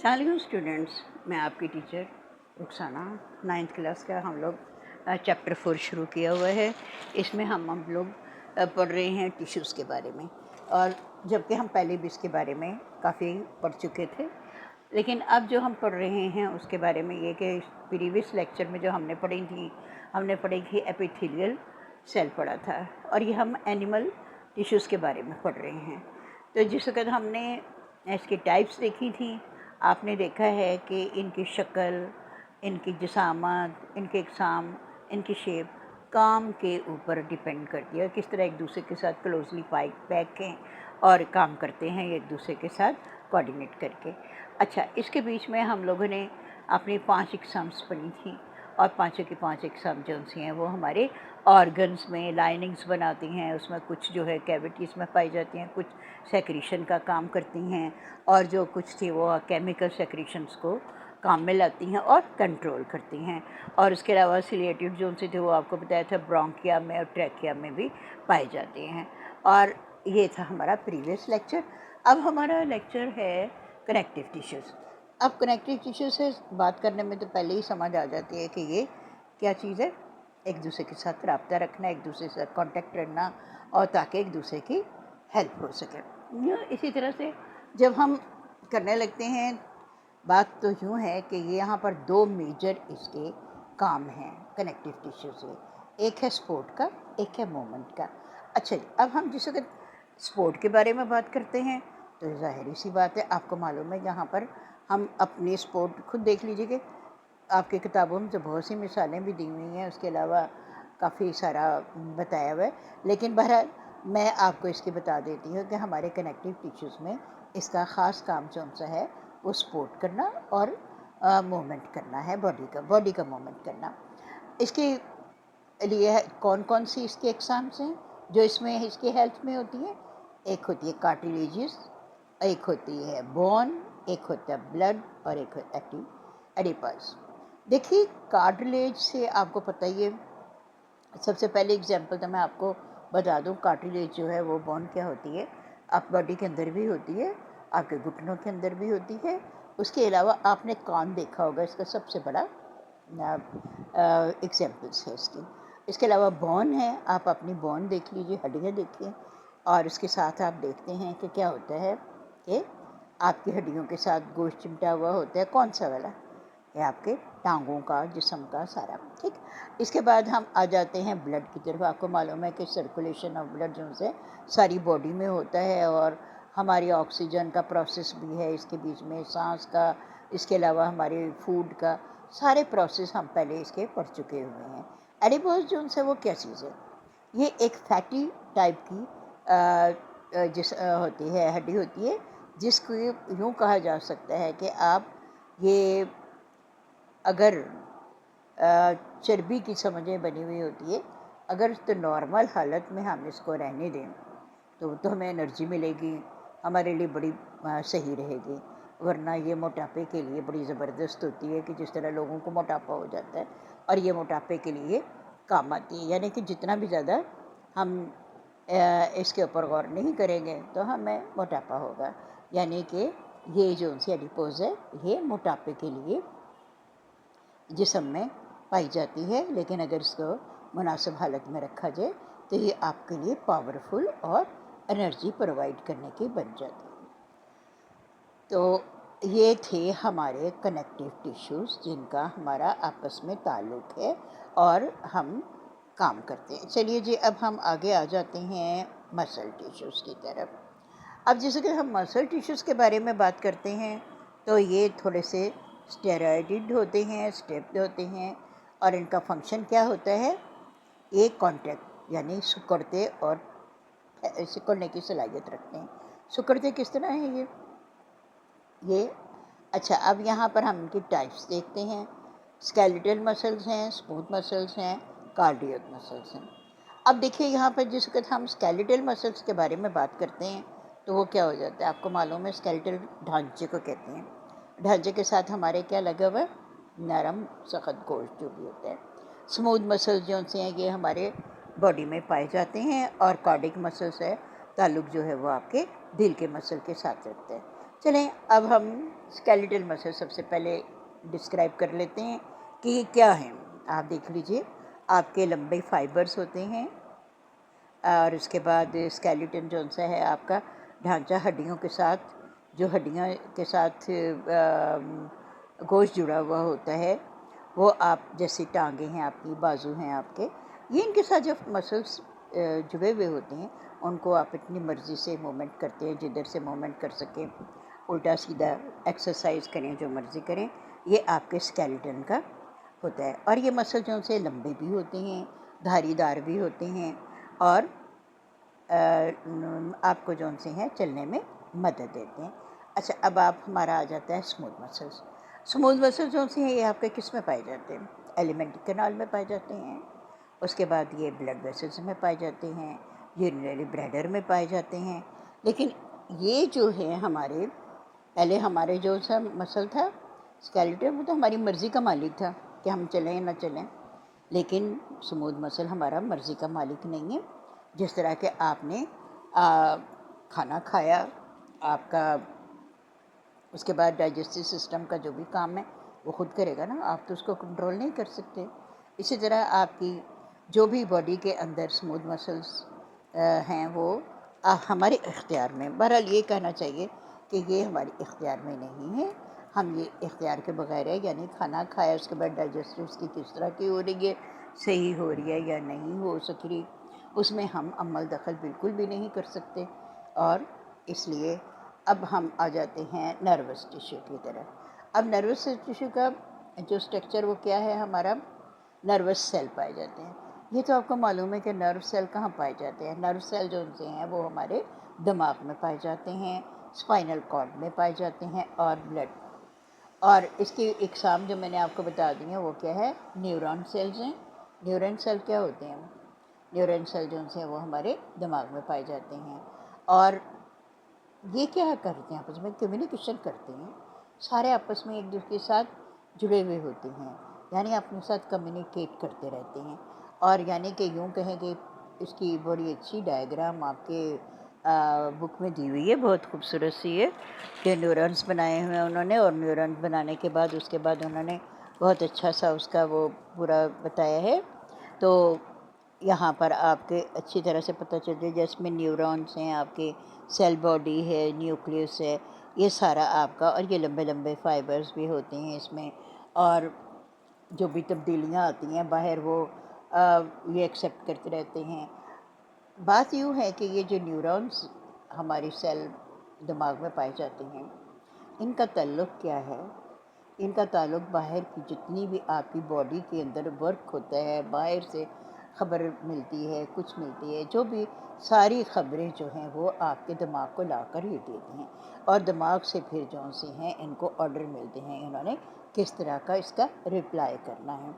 सलाम स्टूडेंट्स, मैं आपकी टीचर रुखसाना। 9th क्लास का हम लोग चैप्टर 4 शुरू किया हुआ है। इसमें हम लोग पढ़ रहे हैं टिश्यूज़ के बारे में, और जबकि हम पहले भी इसके बारे में काफ़ी पढ़ चुके थे, लेकिन अब जो हम पढ़ रहे हैं उसके बारे में ये कि प्रीवियस लेक्चर में जो हमने पढ़ी थी एपिथेलियल सेल पढ़ा था, और ये हम एनिमल टिश्यूज़ के बारे में पढ़ रहे हैं। तो जिस वक्त हमने इसकी टाइप्स देखी थी, आपने देखा है कि इनकी शक्ल, इनकी जिसामत, इनके इकसाम, इनकी शेप काम के ऊपर डिपेंड करती है, किस तरह एक दूसरे के साथ क्लोजली पैक हैं और काम करते हैं एक दूसरे के साथ कोऑर्डिनेट करके। अच्छा, इसके बीच में हम लोगों ने अपनी 5 एग्ज़ाम्स पढ़ी थी, और पाँचों की 5 एग्ज़ाम जो सी हैं वो हमारे ऑर्गन्स में लाइनिंग्स बनाती हैं। उसमें कुछ जो है कैविटीज़ में पाई जाती हैं, कुछ सेक्रीशन का काम करती हैं, और जो कुछ थी वो केमिकल सेक्रीशंस को काम में लाती हैं और कंट्रोल करती हैं। और उसके अलावा सिलेटिव जोन से थे वो आपको बताया था ब्रोंकिया में और ट्रैकिया में भी पाई जाती हैं। और ये था हमारा प्रीवियस लेक्चर। अब हमारा लेक्चर है कनेक्टिव टिश्यूज़। अब कनेक्टिव टिश्यू से बात करने में तो पहले ही समझ आ जाती है कि ये क्या चीज़ है। एक दूसरे के साथ रब्ता रखना, एक दूसरे के साथ कांटेक्ट करना, और ताकि एक दूसरे की हेल्प हो सके। इसी तरह से जब हम करने लगते हैं, बात तो यूँ है कि ये यहाँ पर 2 मेजर इसके काम हैं कनेक्टिव टिश्यू से। एक है स्पोर्ट का, एक है मूवमेंट का। अच्छा जी, अब हम जिस वक्त स्पोर्ट के बारे में बात करते हैं तो ज़ाहिर सी बात है, आपको मालूम है, यहाँ पर हम अपनी स्पोर्ट खुद देख लीजिए। आपकी किताबों में तो बहुत सी मिसालें भी दी हुई हैं, उसके अलावा काफ़ी सारा बताया हुआ है, लेकिन बहरहाल मैं आपको इसकी बता देती हूँ कि हमारे कनेक्टिव टिश्यूज़ में इसका ख़ास काम कौन सा है, वो सपोर्ट करना और मूवमेंट करना है, बॉडी का मूवमेंट करना। इसके लिए कौन कौन सी इसके एग्जाम्स हैं जो इसमें इसकी हेल्थ में होती है? एक होती है कार्टिलेजेस, एक होती है बोन, एक होता है ब्लड, और एक एडिपस। देखिए, कार्टिलेज से आपको पता ही है, सबसे पहले एग्जांपल तो मैं आपको बता दूं, कार्टिलेज जो है वो बोन क्या होती है, आप बॉडी के अंदर भी होती है, आपके घुटनों के अंदर भी होती है। उसके अलावा आपने कान देखा होगा, इसका सबसे बड़ा एग्जांपल्स है इसकी। इसके अलावा बोन है, आप अपनी बोन देख लीजिए, हड्डियाँ देखिए, और उसके साथ आप देखते हैं कि क्या होता है कि आपकी हड्डियों के साथ गोश्त चिमटा हुआ होता है। कौन सा वाला? ये आपके टांगों का, जिस्म का सारा, ठीक। इसके बाद हम आ जाते हैं ब्लड की तरफ। आपको मालूम है कि सर्कुलेशन ऑफ ब्लड जो से सारी बॉडी में होता है, और हमारी ऑक्सीजन का प्रोसेस भी है इसके बीच में, सांस का, इसके अलावा हमारे फूड का, सारे प्रोसेस हम पहले इसके पढ़ चुके हुए हैं। एडिपोज जो से वो क्या चीज़ है? ये एक फैटी टाइप की होती है, हड्डी होती है, जिसको यूँ कहा जा सकता है कि आप ये अगर चर्बी की समझें बनी हुई होती है, अगर तो नॉर्मल हालत में हम इसको रहने दें तो हमें एनर्जी मिलेगी, हमारे लिए बड़ी सही रहेगी। वरना ये मोटापे के लिए बड़ी ज़बरदस्त होती है, कि जिस तरह लोगों को मोटापा हो जाता है, और ये मोटापे के लिए काम आती है। यानी कि जितना भी ज़्यादा हम इसके ऊपर गौर नहीं करेंगे तो हमें मोटापा होगा। यानी कि ये जो सी एडिपोज है, ये मोटापे के लिए जिस्म में पाई जाती है, लेकिन अगर इसको मुनासिब हालत में रखा जाए तो ये आपके लिए पावरफुल और एनर्जी प्रोवाइड करने की बन जाती है। तो ये थे हमारे कनेक्टिव टिश्यूज़ जिनका हमारा आपस में ताल्लुक़ है और हम काम करते हैं। चलिए जी, अब हम आगे आ जाते हैं मसल टिश्यूज़ की तरफ। अब जैसे कि हम मसल टिश्यूज़ के बारे में बात करते हैं तो ये थोड़े से स्टेरॉइडेड होते हैं, स्टेप्ड होते हैं, और इनका फंक्शन क्या होता है? ये कॉन्टैक्ट, यानी सिकुड़ते और सिकुड़ने की सलाहियत रखते हैं। सिकुड़ते किस तरह हैं ये? अच्छा, अब यहाँ पर हम इनकी टाइप्स देखते हैं। स्केलेटल मसल्स हैं, स्मूथ मसल्स हैं, कार्डियक मसल्स हैं। अब देखिए, यहाँ पर जिस वक्त हम स्केलेटल मसल्स के बारे में बात करते हैं तो वो क्या हो जाता है? आपको मालूम है, स्केलेटल ढांचे को कहते हैं। ढांचे के साथ हमारे क्या लगा हुआ है? नरम सख्त गोश्त जो भी होता है। स्मूथ मसल्स जो से हैं, ये हमारे बॉडी में पाए जाते हैं, और कार्डिक मसल्स है, ताल्लुक़ जो है वो आपके दिल के मसल के साथ रखते हैं। चलें अब हम स्केलेटल मसल सबसे पहले डिस्क्राइब कर लेते हैं कि ये क्या है। आप देख लीजिए, आपके लंबे फाइबर्स होते हैं और उसके बाद स्केलेटन जो सा है आपका ढांचा हड्डियों के साथ, जो हड्डियों के साथ गोश्त जुड़ा हुआ होता है, वो आप जैसे टांगे हैं आपकी, बाजू हैं आपके, ये इनके साथ जो मसल्स जुड़े हुए होते हैं उनको आप अपनी मर्ज़ी से मूवमेंट करते हैं, जिधर से मूवमेंट कर सकें, उल्टा सीधा एक्सरसाइज करें, जो मर्ज़ी करें, ये आपके स्केलेटन का होता है। और ये मसल जो से लंबे भी होते हैं, धारीदार भी होते हैं और आपको जो से हैं चलने में मदद देते हैं। अच्छा, अब आप हमारा आ जाता है स्मूथ मसल्स। स्मूथ मसल जो से हैं ये आपके किस में पाए जाते हैं? एलिमेंट्री कैनाल में पाए जाते हैं। उसके बाद ये ब्लड वेसल्स में पाए जाते हैं, यूरिनरी ब्लैडर में पाए जाते हैं। लेकिन ये जो है हमारे पहले हमारे जो सा मसल था स्केलेटन, वो तो हमारी मर्ज़ी का मालिक था कि हम चलें या ना चलें। लेकिन स्मूथ मसल हमारा मर्ज़ी का मालिक नहीं है। जिस तरह के आपने खाना खाया, आपका उसके बाद डाइजेस्टिव सिस्टम का जो भी काम है वो खुद करेगा ना, आप तो उसको कंट्रोल नहीं कर सकते। इसी तरह आपकी जो भी बॉडी के अंदर स्मूथ मसल्स हैं वो हमारे इख्तियार में, बहरहाल ये कहना चाहिए कि ये हमारे इख्तियार में नहीं है, हम ये इख्तियार के बगैर है, यानी खाना खाया उसके बाद डाइजेस्टिव की किस तरह की हो रही है, सही हो रही है या नहीं हो सक रही, उसमें हम अमल दखल बिल्कुल भी नहीं कर सकते। और इसलिए अब हम आ जाते हैं नर्वस टिश्यू की तरफ। अब नर्वस टिश्यू का जो स्ट्रक्चर वो क्या है, हमारा नर्वस सेल पाए जाते हैं। ये तो आपको मालूम है कि नर्व सेल कहाँ पाए जाते हैं। नर्व सेल जो उनसे हैं वो हमारे दिमाग में पाए जाते हैं, स्पाइनल कॉर्ड में पाए जाते हैं और ब्लड। और इसकी इकसाम जो मैंने आपको बता दी है वो क्या है, न्यूरॉन सेल्स हैं। न्यूरॉन सेल क्या होते हैं? न्यूरॉन सेल जो हैं वो हमारे दिमाग में पाए जाते हैं और ये क्या करते हैं, आपस में कम्युनिकेशन करते हैं, सारे आपस में एक दूसरे के साथ जुड़े हुए होते हैं, यानी अपने साथ कम्युनिकेट करते रहते हैं। और यानी कि यूँ कहें कि इसकी बड़ी अच्छी डायग्राम आपके बुक में दी हुई है, बहुत खूबसूरत सी है कि न्यूरॉन्स बनाए हुए हैं उन्होंने, और न्यूरॉन्स बनाने के बाद उसके बाद उन्होंने बहुत अच्छा सा उसका वो पूरा बताया है। तो यहाँ पर आपके अच्छी तरह से पता चल जाए, जिसमें न्यूरॉन्स हैं, आपके सेल बॉडी है, न्यूक्लियस है, ये सारा आपका, और ये लंबे लंबे फाइबर्स भी होते हैं इसमें, और जो भी तब्दीलियाँ आती हैं बाहर वो ये एक्सेप्ट करते रहते हैं। बात यूँ है कि ये जो न्यूरॉन्स हमारी सेल दिमाग में पाए जाते हैं, इनका ताल्लुक़ क्या है? इनका ताल्लुक़ बाहर की जितनी भी आपकी बॉडी के अंदर वर्क होता है, बाहर से ख़बर मिलती है, कुछ मिलती है, जो भी सारी ख़बरें जो हैं वो आपके दिमाग को लाकर ही देती हैं, और दिमाग से फिर जो से हैं इनको ऑर्डर मिलते हैं, इन्होंने किस तरह का इसका रिप्लाई करना है।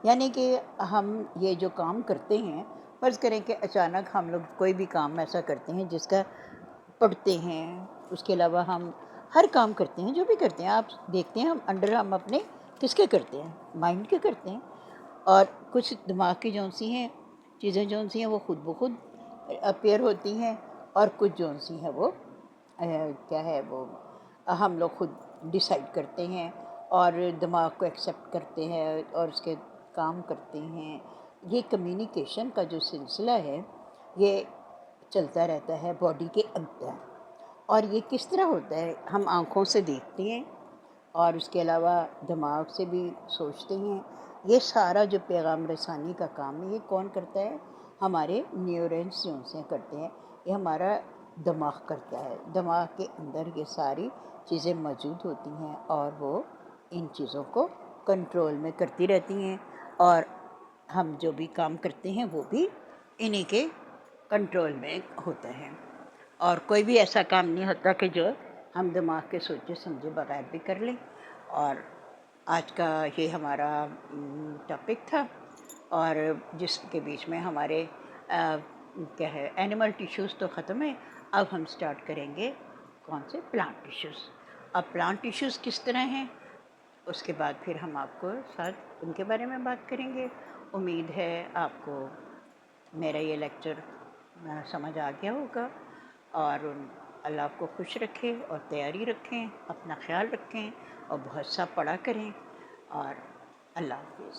यानी कि हम ये जो काम करते हैं, फ़र्ज़ करें कि अचानक हम लोग कोई भी काम ऐसा करते हैं जिसका पढ़ते हैं, उसके अलावा हम हर काम करते हैं, जो भी करते हैं आप देखते हैं, हम अपने किसके करते हैं, माइंड के करते हैं। और कुछ दिमाग की जौन सी हैं चीज़ें, जौन सी हैं वो खुद ब खुद अपीयर होती हैं, और कुछ जौन सी हैं वो क्या है वो हम लोग खुद डिसाइड करते हैं और दिमाग को एक्सेप्ट करते हैं और उसके काम करते हैं। ये कम्युनिकेशन का जो सिलसिला है ये चलता रहता है बॉडी के अंदर। और ये किस तरह होता है, हम आँखों से देखते हैं और उसके अलावा दिमाग से भी सोचते हैं। ये सारा जो पैगाम रसानी का काम है ये कौन करता है? हमारे न्यूरॉन्स जो से करते हैं, ये हमारा दिमाग करता है। दिमाग के अंदर ये सारी चीज़ें मौजूद होती हैं और वो इन चीज़ों को कंट्रोल में करती रहती हैं, और हम जो भी काम करते हैं वो भी इन्हीं के कंट्रोल में होता है। और कोई भी ऐसा काम नहीं होता कि जो हम दिमाग के सोचे समझे बगैर भी कर लें। और आज का ये हमारा टॉपिक था, और जिसके बीच में हमारे क्या है, एनिमल टिश्यूज़ तो ख़त्म है, अब हम स्टार्ट करेंगे कौन से, प्लांट टिश्यूज़। अब प्लांट टिश्यूज़ किस तरह हैं, उसके बाद फिर हम आपको साथ उनके बारे में बात करेंगे। उम्मीद है आपको मेरा ये लेक्चर समझ आ गया होगा और اللہ آپ کو خوش رکھے اور تیاری رکھیں، اپنا خیال رکھیں اور بہت سا پڑھا کریں، اور اللہ حافظ۔